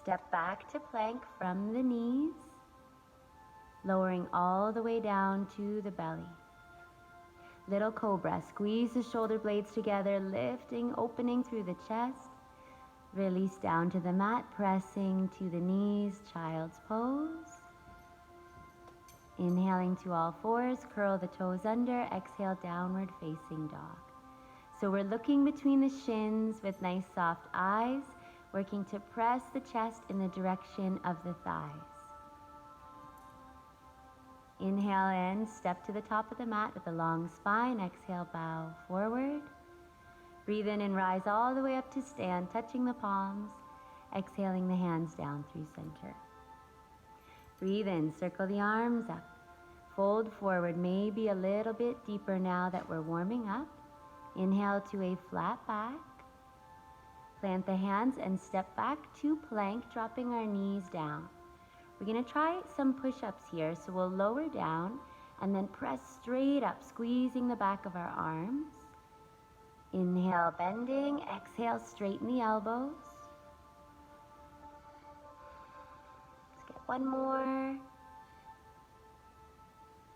Step back to plank from the knees, lowering all the way down to the belly. Little cobra, squeeze the shoulder blades together, lifting, opening through the chest. Release down to the mat, pressing to the knees, child's pose. Inhaling to all fours, curl the toes under, exhale, downward facing dog. So we're looking between the shins with nice soft eyes, working to press the chest in the direction of the thighs. Inhale in, step to the top of the mat with a long spine. Exhale, bow forward. Breathe in and rise all the way up to stand, touching the palms. Exhaling the hands down through center. Breathe in, circle the arms up. Fold forward, maybe a little bit deeper now that we're warming up. Inhale to a flat back. Plant the hands and step back to plank, dropping our knees down. We're going to try some push-ups here, so we'll lower down and then press straight up, squeezing the back of our arms. Inhale, bending. Exhale, straighten the elbows. Let's get one more.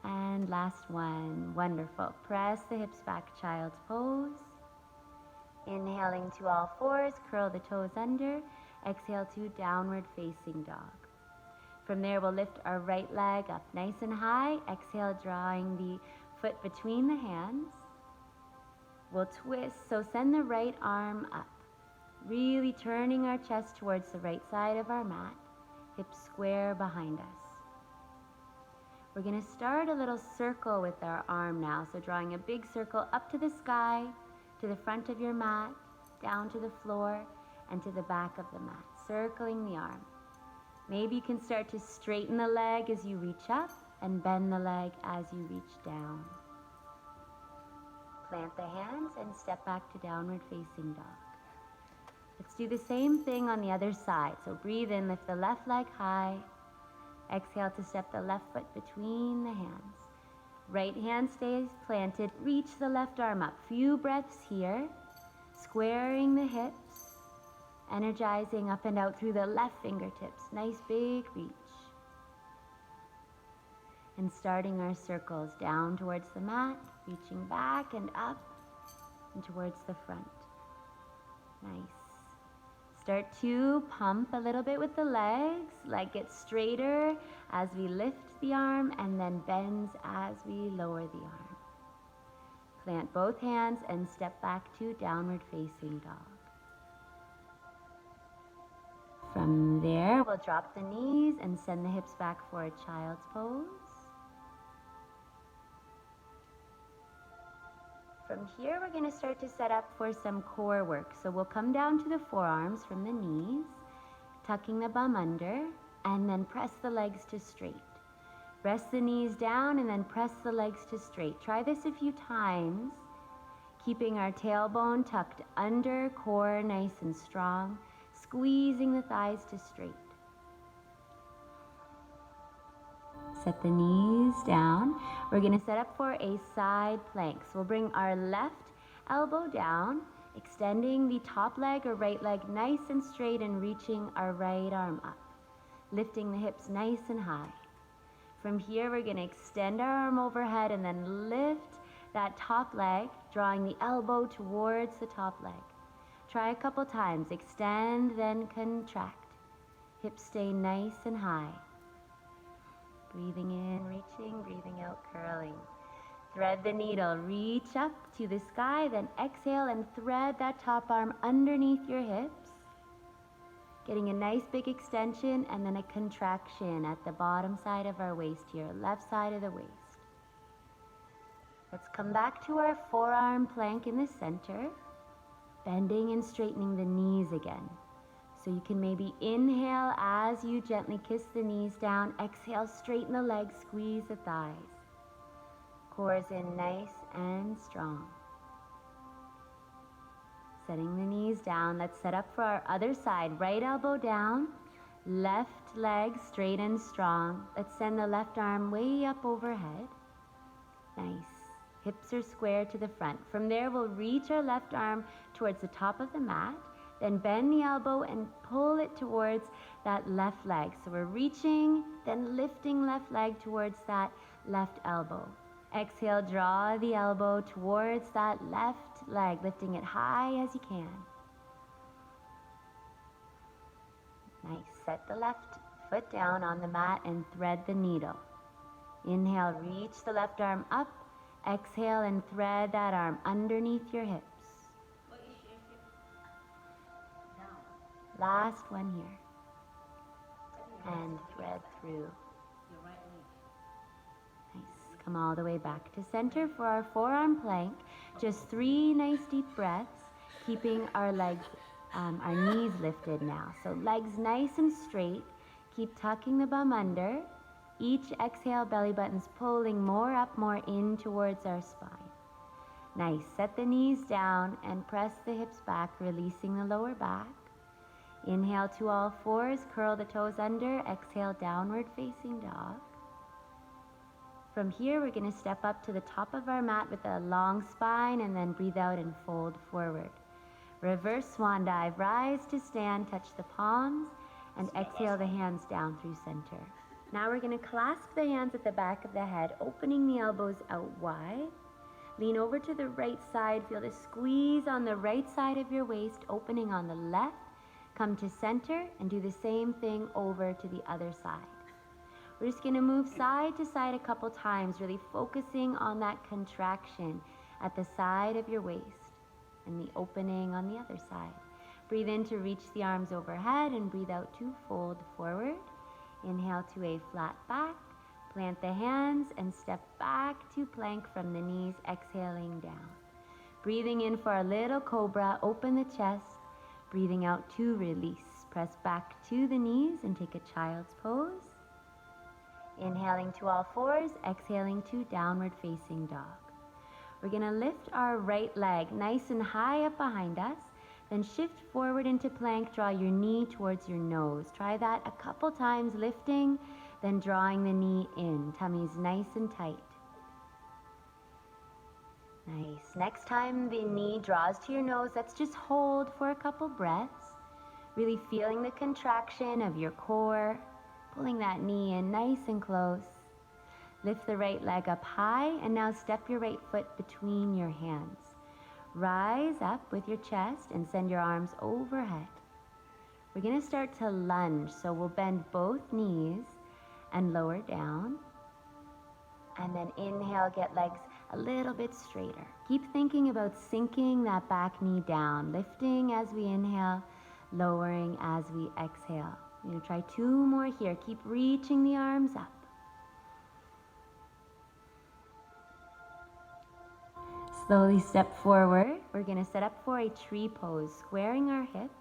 And last one. Wonderful. Press the hips back, child's pose. Inhaling to all fours, curl the toes under. Exhale to downward facing dog. From there, we'll lift our right leg up nice and high. Exhale, drawing the foot between the hands. We'll twist, so send the right arm up. Really turning our chest towards the right side of our mat. Hips square behind us. We're going to start a little circle with our arm now. So drawing a big circle up to the sky, to the front of your mat, down to the floor, and to the back of the mat. Circling the arm. Maybe you can start to straighten the leg as you reach up and bend the leg as you reach down. Plant the hands and step back to downward facing dog. Let's do the same thing on the other side. So breathe in, lift the left leg high. Exhale to step the left foot between the hands. Right hand stays planted. Reach the left arm up. Few breaths here. Squaring the hips. Energizing up and out through the left fingertips. Nice big reach. And starting our circles down towards the mat, reaching back and up and towards the front. Nice. Start to pump a little bit with the legs, leg gets straighter as we lift the arm and then bends as we lower the arm. Plant both hands and step back to downward facing dog. From there, we'll drop the knees and send the hips back for a child's pose. From here, we're going to start to set up for some core work. So we'll come down to the forearms from the knees, tucking the bum under, and then press the legs to straight. Press the knees down and then press the legs to straight. Try this a few times, keeping our tailbone tucked under, core nice and strong. Squeezing the thighs to straight. Set the knees down. We're going to set up for a side plank. So we'll bring our left elbow down, extending the top leg or right leg nice and straight and reaching our right arm up. Lifting the hips nice and high. From here, we're going to extend our arm overhead and then lift that top leg, drawing the elbow towards the top leg. Try a couple times. Extend, then contract. Hips stay nice and high. Breathing in, reaching, breathing out, curling. Thread the needle. Reach up to the sky, then exhale and thread that top arm underneath your hips. Getting a nice big extension and then a contraction at the bottom side of our waist here, left side of the waist. Let's come back to our forearm plank in the center. Bending and straightening the knees again. So you can maybe inhale as you gently kiss the knees down. Exhale, straighten the legs, squeeze the thighs. Core's in nice and strong. Setting the knees down. Let's set up for our other side. Right elbow down, left leg straight and strong. Let's send the left arm way up overhead. Nice. Hips are square to the front. From there, we'll reach our left arm towards the top of the mat Then bend the elbow and pull it towards that left leg. So we're reaching, then lifting left leg towards that left elbow. Exhale, draw the elbow towards that left leg, lifting it high as you can. Nice. Set the left foot down on the mat and thread the needle. Inhale, reach the left arm up. Exhale and thread that arm underneath your hips. Last one here. And thread through. Nice. Come all the way back to center for our forearm plank. Just 3 nice deep breaths, keeping our legs, our knees lifted now. So legs nice and straight. Keep tucking the bum under. Each exhale, belly button's pulling more up, more in towards our spine. Nice. Set the knees down and press the hips back, releasing the lower back. Inhale to all fours, curl the toes under. Exhale, downward facing dog. From here, we're going to step up to the top of our mat with a long spine and then breathe out and fold forward. Reverse swan dive, rise to stand, touch the palms, and exhale the hands down through center. Now we're going to clasp the hands at the back of the head, opening the elbows out wide. Lean over to the right side, feel the squeeze on the right side of your waist, opening on the left. Come to center and do the same thing over to the other side. We're just going to move side to side a couple times, really focusing on that contraction at the side of your waist and the opening on the other side. Breathe in to reach the arms overhead and breathe out to fold forward. Inhale to a flat back, plant the hands and step back to plank from the knees, exhaling down. Breathing in for a little cobra, open the chest. Breathing out to release. Press back to the knees and take a child's pose. Inhaling to all fours, exhaling to downward facing dog. We're going to lift our right leg nice and high up behind us. Then shift forward into plank, draw your knee towards your nose. Try that a couple times, lifting, then drawing the knee in. Tummy's nice and tight. Nice. Next time the knee draws to your nose, let's just hold for a couple breaths. Really feeling the contraction of your core, pulling that knee in nice and close. Lift the right leg up high, and now step your right foot between your hands. Rise up with your chest and send your arms overhead. We're going to start to lunge, so we'll bend both knees and lower down. And then inhale, get legs a little bit straighter. Keep thinking about sinking that back knee down, lifting as we inhale, lowering as we exhale. We're going to try 2 more here. Keep reaching the arms up. Slowly step forward. We're going to set up for a tree pose, squaring our hips.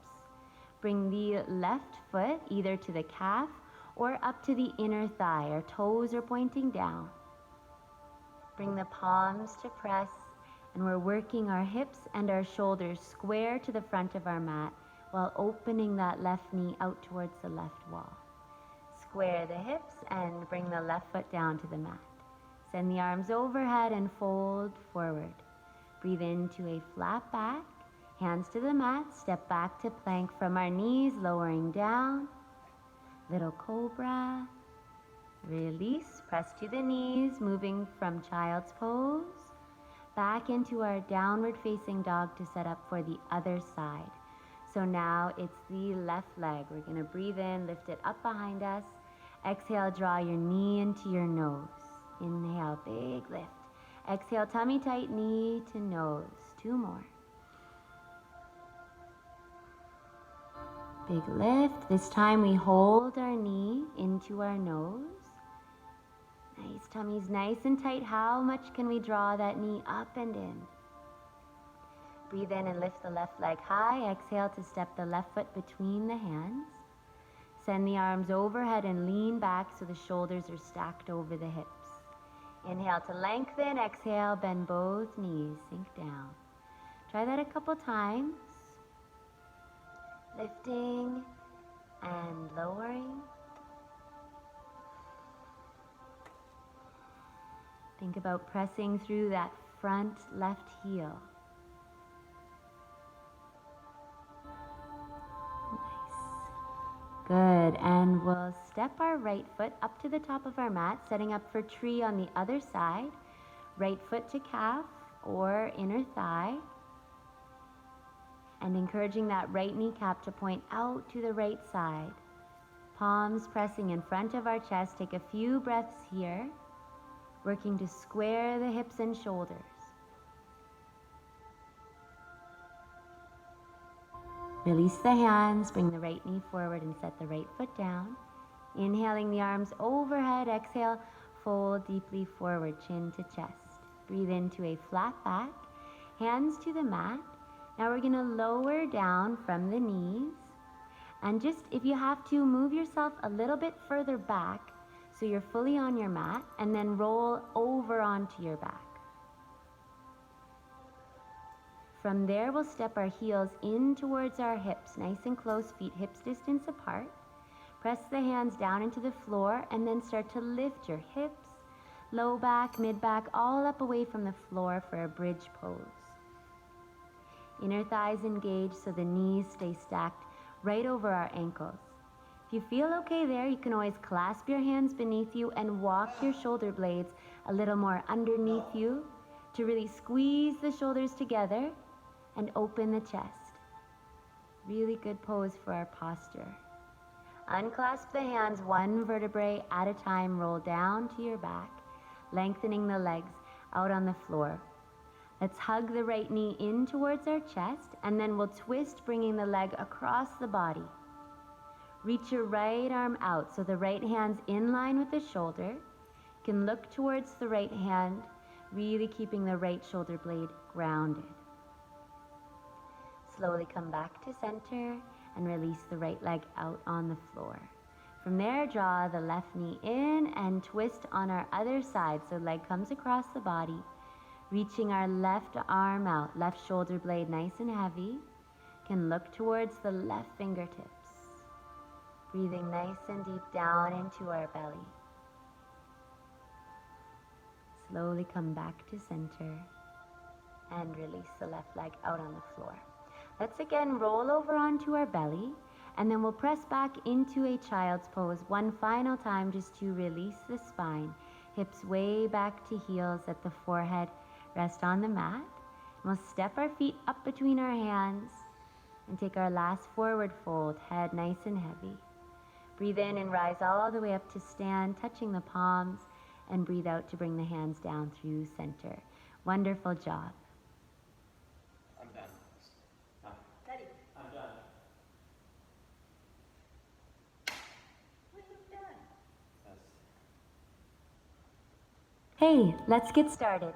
Bring the left foot either to the calf or up to the inner thigh. Our toes are pointing down. Bring the palms to press, and we're working our hips and our shoulders square to the front of our mat while opening that left knee out towards the left wall. Square the hips and bring the left foot down to the mat. Send the arms overhead and fold forward. Breathe into a flat back, hands to the mat, step back to plank from our knees, lowering down. Little cobra. Release, press to the knees, moving from child's pose. Back into our downward facing dog to set up for the other side. So now it's the left leg. We're going to breathe in, lift it up behind us. Exhale, draw your knee into your nose. Inhale, big lift. Exhale, tummy tight, knee to nose. 2 more. Big lift. This time we hold our knee into our nose. Nice. Tummy's nice and tight. How much can we draw that knee up and in? Breathe in and lift the left leg high. Exhale to step the left foot between the hands. Send the arms overhead and lean back so the shoulders are stacked over the hips. Inhale to lengthen. Exhale, bend both knees. Sink down. Try that a couple times. Lifting and lowering. Think about pressing through that front left heel. Good, and we'll step our right foot up to the top of our mat, setting up for tree on the other side. Right foot to calf or inner thigh. And encouraging that right kneecap to point out to the right side. Palms pressing in front of our chest. Take a few breaths here, working to square the hips and shoulders. Release the hands, bring the right knee forward and set the right foot down. Inhaling the arms overhead, exhale, fold deeply forward, chin to chest. Breathe into a flat back, hands to the mat. Now we're gonna lower down from the knees. And just, if you have to, move yourself a little bit further back so you're fully on your mat, and then roll over onto your back. From there, we'll step our heels in towards our hips, nice and close, feet hips distance apart. Press the hands down into the floor and then start to lift your hips, low back, mid back, all up away from the floor for a bridge pose. Inner thighs engaged so the knees stay stacked right over our ankles. If you feel okay there, you can always clasp your hands beneath you and walk your shoulder blades a little more underneath you to really squeeze the shoulders together and open the chest. Really good pose for our posture. Unclasp the hands one vertebrae at a time, roll down to your back, lengthening the legs out on the floor. Let's hug the right knee in towards our chest, and then we'll twist, bringing the leg across the body. Reach your right arm out so the right hand's in line with the shoulder. You can look towards the right hand, really keeping the right shoulder blade grounded. Slowly come back to center and release the right leg out on the floor. From there, draw the left knee in and twist on our other side so leg comes across the body. Reaching our left arm out, left shoulder blade nice and heavy. Can look towards the left fingertips. Breathing nice and deep down into our belly. Slowly come back to center and release the left leg out on the floor. Let's again roll over onto our belly, and then we'll press back into a child's pose one final time just to release the spine. Hips way back to heels, at the forehead rest on the mat. We'll step our feet up between our hands and take our last forward fold, head nice and heavy. Breathe in and rise all the way up to stand, touching the palms, and breathe out to bring the hands down through center. Wonderful job. I'm done. Ready? I'm done. What you've done? Yes. Hey, let's get started.